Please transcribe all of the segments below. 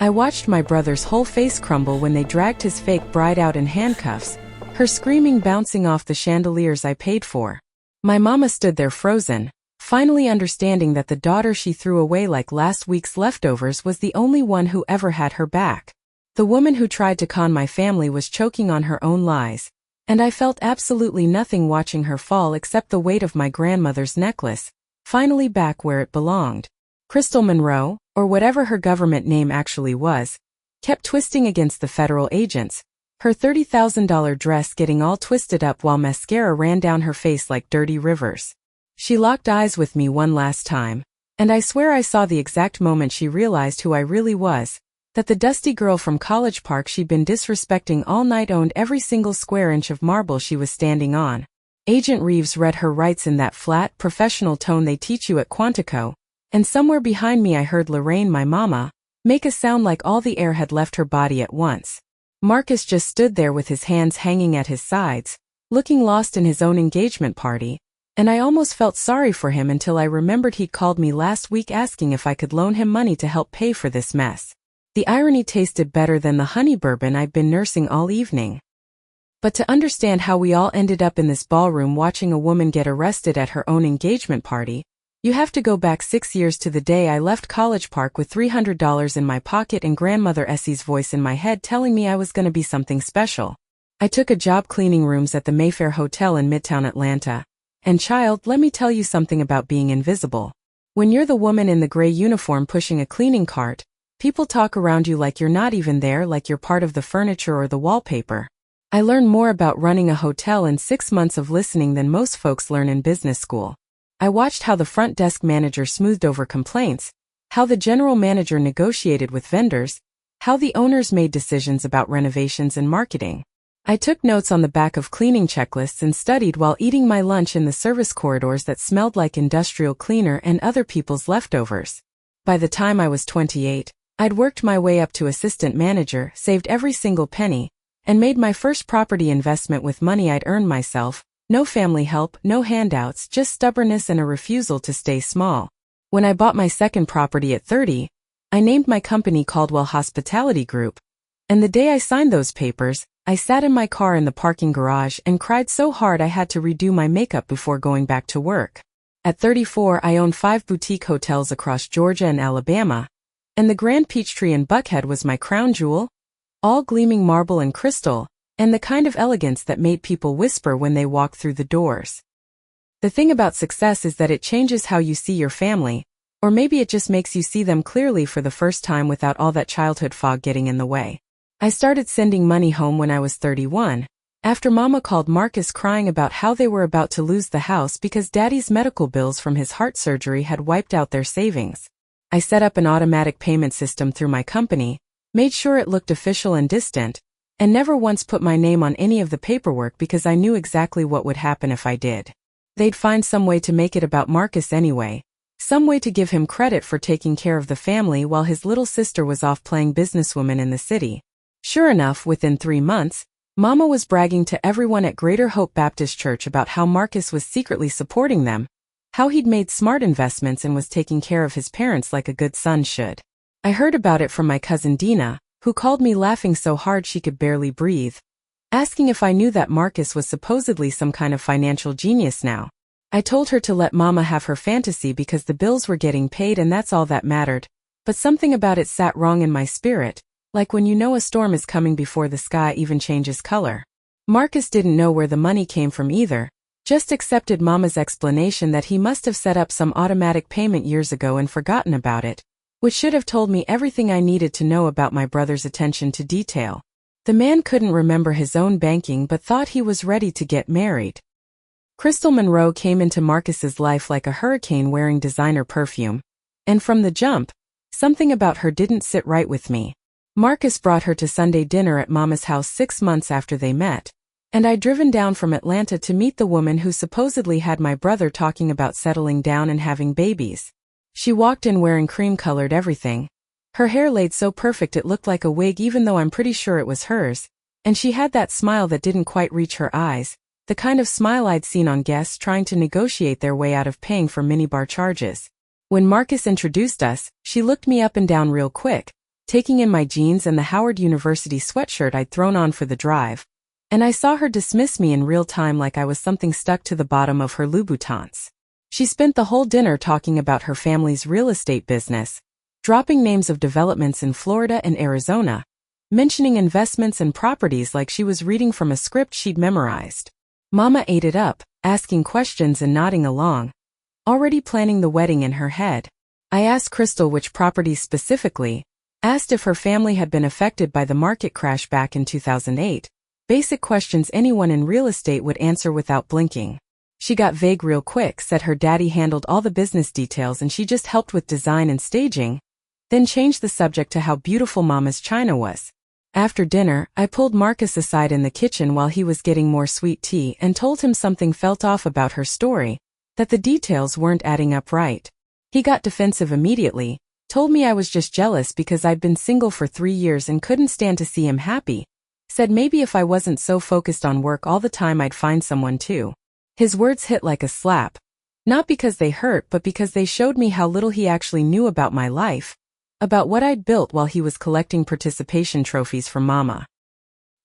I watched my brother's whole face crumble when they dragged his fake bride out in handcuffs, her screaming bouncing off the chandeliers I paid for. My mama stood there frozen, finally understanding that the daughter she threw away like last week's leftovers was the only one who ever had her back. The woman who tried to con my family was choking on her own lies, and I felt absolutely nothing watching her fall except the weight of my grandmother's necklace, finally back where it belonged. Crystal Monroe, or whatever her government name actually was, kept twisting against the federal agents, her $30,000 dress getting all twisted up while mascara ran down her face like dirty rivers. She locked eyes with me one last time, and I swear I saw the exact moment she realized who I really was, that the dusty girl from College Park she'd been disrespecting all night owned every single square inch of marble she was standing on. Agent Reeves read her rights in that flat, professional tone they teach you at Quantico, and somewhere behind me I heard Lorraine, my mama, make a sound like all the air had left her body at once. Marcus just stood there with his hands hanging at his sides, looking lost in his own engagement party, and I almost felt sorry for him until I remembered he'd called me last week asking if I could loan him money to help pay for this mess. The irony tasted better than the honey bourbon I'd been nursing all evening. But to understand how we all ended up in this ballroom watching a woman get arrested at her own engagement party, you have to go back 6 years to the day I left College Park with $300 in my pocket and grandmother Essie's voice in my head telling me I was going to be something special. I took a job cleaning rooms at the Mayfair Hotel in Midtown Atlanta. And child, let me tell you something about being invisible. When you're the woman in the gray uniform pushing a cleaning cart, people talk around you like you're not even there, like you're part of the furniture or the wallpaper. I learned more about running a hotel in 6 months of listening than most folks learn in business school. I watched how the front desk manager smoothed over complaints, how the general manager negotiated with vendors, how the owners made decisions about renovations and marketing. I took notes on the back of cleaning checklists and studied while eating my lunch in the service corridors that smelled like industrial cleaner and other people's leftovers. By the time I was 28, I'd worked my way up to assistant manager, saved every single penny, and made my first property investment with money I'd earned myself. No family help, no handouts, just stubbornness and a refusal to stay small. When I bought my second property at 30, I named my company Caldwell Hospitality Group, and the day I signed those papers, I sat in my car in the parking garage and cried so hard I had to redo my makeup before going back to work. At 34, I owned 5 boutique hotels across Georgia and Alabama, and the Grand Peachtree in Buckhead was my crown jewel, all gleaming marble and crystal, and the kind of elegance that made people whisper when they walked through the doors. The thing about success is that it changes how you see your family, or maybe it just makes you see them clearly for the first time without all that childhood fog getting in the way. I started sending money home when I was 31, after Mama called Marcus crying about how they were about to lose the house because Daddy's medical bills from his heart surgery had wiped out their savings. I set up an automatic payment system through my company, made sure it looked official and distant, and never once put my name on any of the paperwork because I knew exactly what would happen if I did. They'd find some way to make it about Marcus anyway, some way to give him credit for taking care of the family while his little sister was off playing businesswoman in the city. Sure enough, within 3 months, Mama was bragging to everyone at Greater Hope Baptist Church about how Marcus was secretly supporting them, how he'd made smart investments and was taking care of his parents like a good son should. I heard about it from my cousin Dina, who called me laughing so hard she could barely breathe, asking if I knew that Marcus was supposedly some kind of financial genius now. I told her to let Mama have her fantasy because the bills were getting paid and that's all that mattered, but something about it sat wrong in my spirit, like when you know a storm is coming before the sky even changes color. Marcus didn't know where the money came from either, just accepted Mama's explanation that he must have set up some automatic payment years ago and forgotten about it, which should have told me everything I needed to know about my brother's attention to detail. The man couldn't remember his own banking but thought he was ready to get married. Crystal Monroe came into Marcus's life like a hurricane wearing designer perfume, and from the jump, something about her didn't sit right with me. Marcus brought her to Sunday dinner at Mama's house 6 months after they met, and I'd driven down from Atlanta to meet the woman who supposedly had my brother talking about settling down and having babies. She walked in wearing cream-colored everything. Her hair laid so perfect it looked like a wig even though I'm pretty sure it was hers, and she had that smile that didn't quite reach her eyes, the kind of smile I'd seen on guests trying to negotiate their way out of paying for minibar charges. When Marcus introduced us, she looked me up and down real quick, taking in my jeans and the Howard University sweatshirt I'd thrown on for the drive, and I saw her dismiss me in real time like I was something stuck to the bottom of her Louboutins. She spent the whole dinner talking about her family's real estate business, dropping names of developments in Florida and Arizona, mentioning investments and properties like she was reading from a script she'd memorized. Mama ate it up, asking questions and nodding along, already planning the wedding in her head. I asked Crystal which properties specifically, asked if her family had been affected by the market crash back in 2008, basic questions anyone in real estate would answer without blinking. She got vague real quick, said her daddy handled all the business details and she just helped with design and staging, then changed the subject to how beautiful Mama's china was. After dinner, I pulled Marcus aside in the kitchen while he was getting more sweet tea and told him something felt off about her story, that the details weren't adding up right. He got defensive immediately, told me I was just jealous because I'd been single for 3 years and couldn't stand to see him happy, said maybe if I wasn't so focused on work all the time I'd find someone too. His words hit like a slap, not because they hurt but because they showed me how little he actually knew about my life, about what I'd built while he was collecting participation trophies for Mama.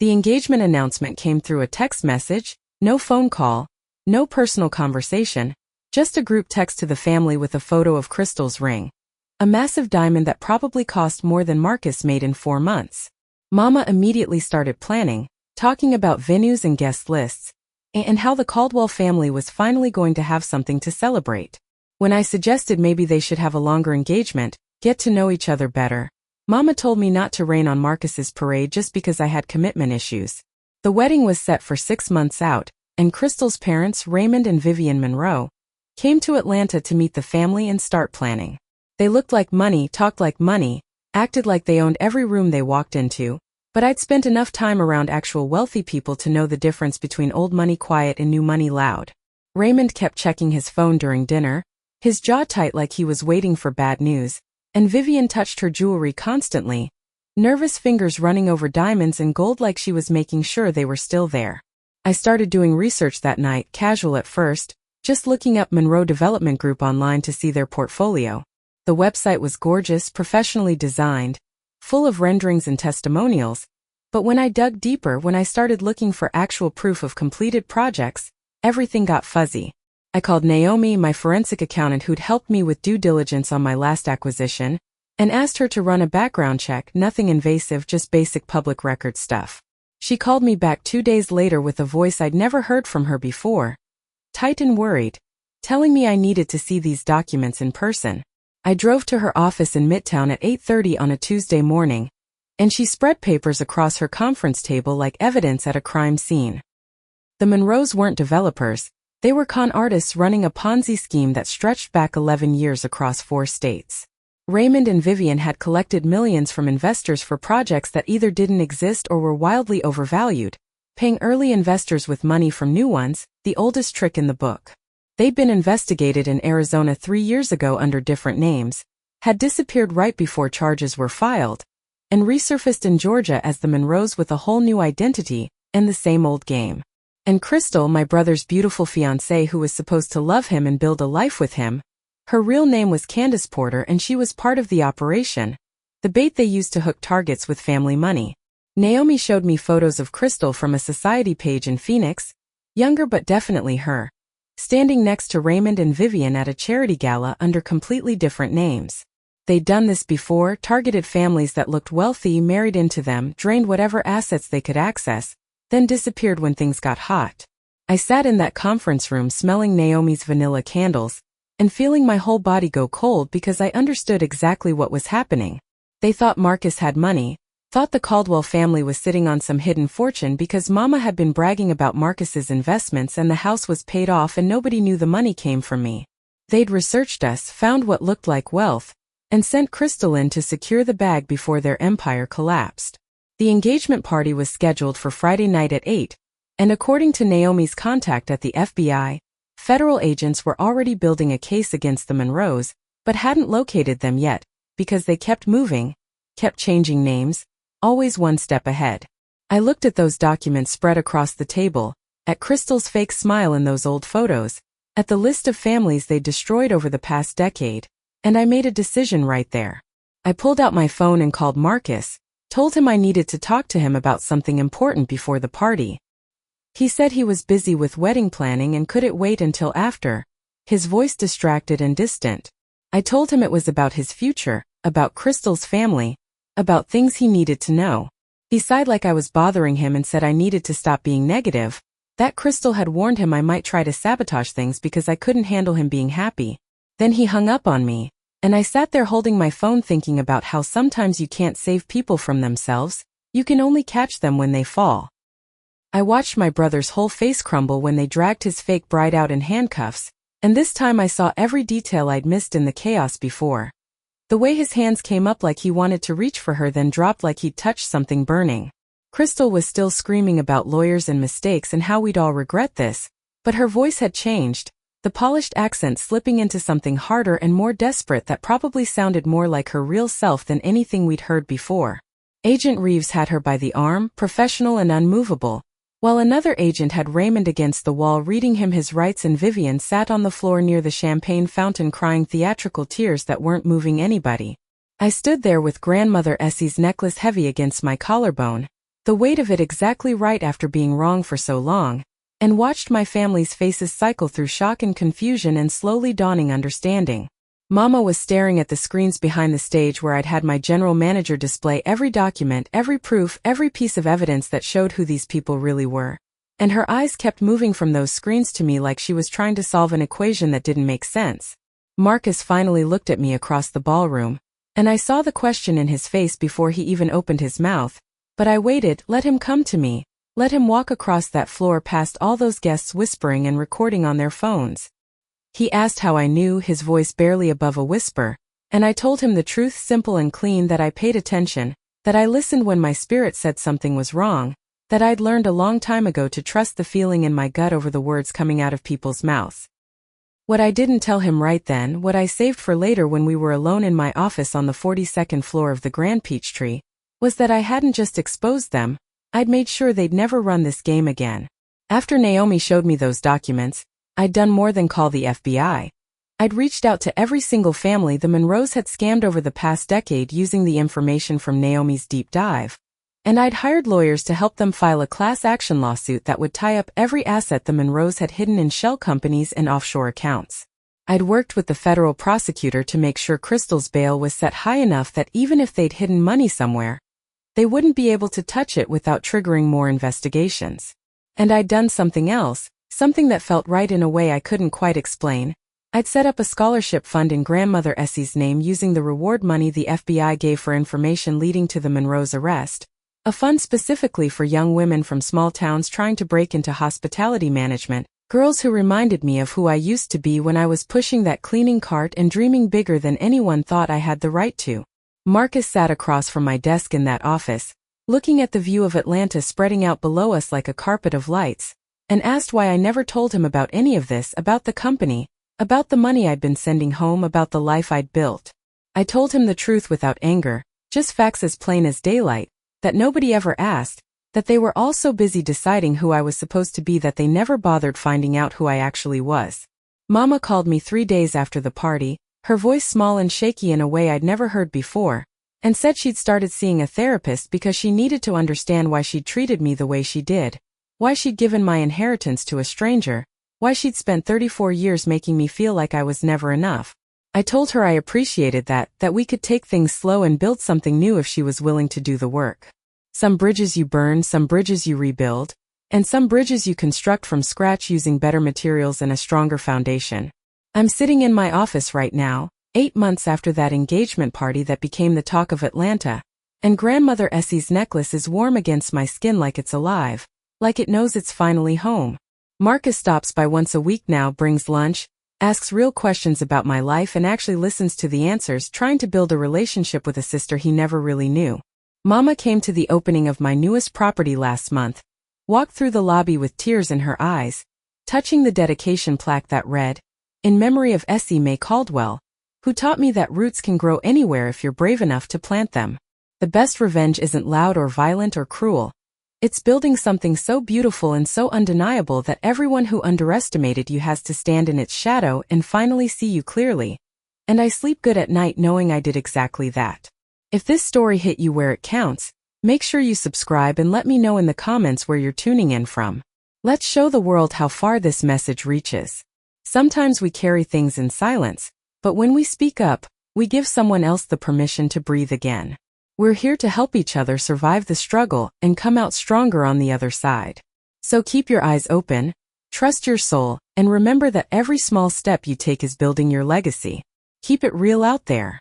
The engagement announcement came through a text message, no phone call, no personal conversation, just a group text to the family with a photo of Crystal's ring, a massive diamond that probably cost more than Marcus made in 4 months. Mama immediately started planning, talking about venues and guest lists, and how the Caldwell family was finally going to have something to celebrate. When I suggested maybe they should have a longer engagement, get to know each other better, Mama told me not to rain on Marcus's parade just because I had commitment issues. The wedding was set for 6 months out, and Crystal's parents, Raymond and Vivian Monroe, came to Atlanta to meet the family and start planning. They looked like money, talked like money, acted like they owned every room they walked into, but I'd spent enough time around actual wealthy people to know the difference between old money quiet and new money loud. Raymond kept checking his phone during dinner, his jaw tight like he was waiting for bad news, and Vivian touched her jewelry constantly, nervous fingers running over diamonds and gold like she was making sure they were still there. I started doing research that night, casual at first, just looking up Monroe Development Group online to see their portfolio. The website was gorgeous, professionally designed, full of renderings and testimonials, but when I dug deeper, when I started looking for actual proof of completed projects, everything got fuzzy. I called Naomi, my forensic accountant who'd helped me with due diligence on my last acquisition, and asked her to run a background check, nothing invasive, just basic public record stuff. She called me back 2 days later with a voice I'd never heard from her before, tight and worried, telling me I needed to see these documents in person. I drove to her office in Midtown at 8:30 on a Tuesday morning, and she spread papers across her conference table like evidence at a crime scene. The Monroes weren't developers, they were con artists running a Ponzi scheme that stretched back 11 years across 4 states. Raymond and Vivian had collected millions from investors for projects that either didn't exist or were wildly overvalued, paying early investors with money from new ones, the oldest trick in the book. They'd been investigated in Arizona 3 years ago under different names, had disappeared right before charges were filed, and resurfaced in Georgia as the Monroes with a whole new identity and the same old game. And Crystal, my brother's beautiful fiancée who was supposed to love him and build a life with him, her real name was Candace Porter and she was part of the operation, the bait they used to hook targets with family money. Naomi showed me photos of Crystal from a society page in Phoenix, younger but definitely her, standing next to Raymond and Vivian at a charity gala under completely different names. They'd done this before, targeted families that looked wealthy, married into them, drained whatever assets they could access, then disappeared when things got hot. I sat in that conference room smelling Naomi's vanilla candles, and feeling my whole body go cold because I understood exactly what was happening. They thought Marcus had money, thought the Caldwell family was sitting on some hidden fortune because Mama had been bragging about Marcus's investments and the house was paid off and nobody knew the money came from me. They'd researched us, found what looked like wealth, and sent Crystal in to secure the bag before their empire collapsed. The engagement party was scheduled for Friday night at 8, and according to Naomi's contact at the FBI, federal agents were already building a case against the Monroes, but hadn't located them yet, because they kept moving, kept changing names, always one step ahead. I looked at those documents spread across the table, at Crystal's fake smile in those old photos, at the list of families they destroyed over the past decade, and I made a decision right there. I pulled out my phone and called Marcus, told him I needed to talk to him about something important before the party. He said he was busy with wedding planning and couldn't wait until after, his voice distracted and distant. I told him it was about his future, about Crystal's family, about things he needed to know. He sighed like I was bothering him and said I needed to stop being negative, that Crystal had warned him I might try to sabotage things because I couldn't handle him being happy. Then he hung up on me, and I sat there holding my phone thinking about how sometimes you can't save people from themselves, you can only catch them when they fall. I watched my brother's whole face crumble when they dragged his fake bride out in handcuffs, and this time I saw every detail I'd missed in the chaos before. The way his hands came up like he wanted to reach for her then dropped like he'd touched something burning. Crystal was still screaming about lawyers and mistakes and how we'd all regret this, but her voice had changed, the polished accent slipping into something harder and more desperate that probably sounded more like her real self than anything we'd heard before. Agent Reeves had her by the arm, professional and unmovable, while another agent had Raymond against the wall reading him his rights and Vivian sat on the floor near the champagne fountain crying theatrical tears that weren't moving anybody. I stood there with grandmother Essie's necklace heavy against my collarbone, the weight of it exactly right after being wrong for so long, and watched my family's faces cycle through shock and confusion and slowly dawning understanding. Mama was staring at the screens behind the stage where I'd had my general manager display every document, every proof, every piece of evidence that showed who these people really were. And her eyes kept moving from those screens to me like she was trying to solve an equation that didn't make sense. Marcus finally looked at me across the ballroom, and I saw the question in his face before he even opened his mouth, but I waited, let him come to me, let him walk across that floor past all those guests whispering and recording on their phones. He asked how I knew, his voice barely above a whisper, and I told him the truth simple and clean, that I paid attention, that I listened when my spirit said something was wrong, that I'd learned a long time ago to trust the feeling in my gut over the words coming out of people's mouths. What I didn't tell him right then, what I saved for later when we were alone in my office on the 42nd floor of the Grand Peachtree, was that I hadn't just exposed them, I'd made sure they'd never run this game again. After Naomi showed me those documents, I'd done more than call the FBI. I'd reached out to every single family the Monroes had scammed over the past decade using the information from Naomi's deep dive. And I'd hired lawyers to help them file a class action lawsuit that would tie up every asset the Monroes had hidden in shell companies and offshore accounts. I'd worked with the federal prosecutor to make sure Crystal's bail was set high enough that even if they'd hidden money somewhere, they wouldn't be able to touch it without triggering more investigations. And I'd done something else, something that felt right in a way I couldn't quite explain. I'd set up a scholarship fund in grandmother Essie's name using the reward money the FBI gave for information leading to the Monroes' arrest, a fund specifically for young women from small towns trying to break into hospitality management, girls who reminded me of who I used to be when I was pushing that cleaning cart and dreaming bigger than anyone thought I had the right to. Marcus sat across from my desk in that office, looking at the view of Atlanta spreading out below us like a carpet of lights, and asked why I never told him about any of this, about the company, about the money I'd been sending home, about the life I'd built. I told him the truth without anger, just facts as plain as daylight, that nobody ever asked, that they were all so busy deciding who I was supposed to be that they never bothered finding out who I actually was. Mama called me 3 days after the party, her voice small and shaky in a way I'd never heard before, and said she'd started seeing a therapist because she needed to understand why she'd treated me the way she did, why she'd given my inheritance to a stranger, why she'd spent 34 years making me feel like I was never enough. I told her I appreciated that we could take things slow and build something new if she was willing to do the work. Some bridges you burn, some bridges you rebuild, and some bridges you construct from scratch using better materials and a stronger foundation. I'm sitting in my office right now, 8 months after that engagement party that became the talk of Atlanta, and grandmother Essie's necklace is warm against my skin like it's alive, like it knows it's finally home. Marcus stops by once a week now, brings lunch, asks real questions about my life and actually listens to the answers, trying to build a relationship with a sister he never really knew. Mama came to the opening of my newest property last month, walked through the lobby with tears in her eyes, touching the dedication plaque that read, "In memory of Imani Caldwell, who taught me that roots can grow anywhere if you're brave enough to plant them. The best revenge isn't loud or violent or cruel. It's building something so beautiful and so undeniable that everyone who underestimated you has to stand in its shadow and finally see you clearly. And I sleep good at night knowing I did exactly that." If this story hit you where it counts, make sure you subscribe and let me know in the comments where you're tuning in from. Let's show the world how far this message reaches. Sometimes we carry things in silence, but when we speak up, we give someone else the permission to breathe again. We're here to help each other survive the struggle and come out stronger on the other side. So keep your eyes open, trust your soul, and remember that every small step you take is building your legacy. Keep it real out there.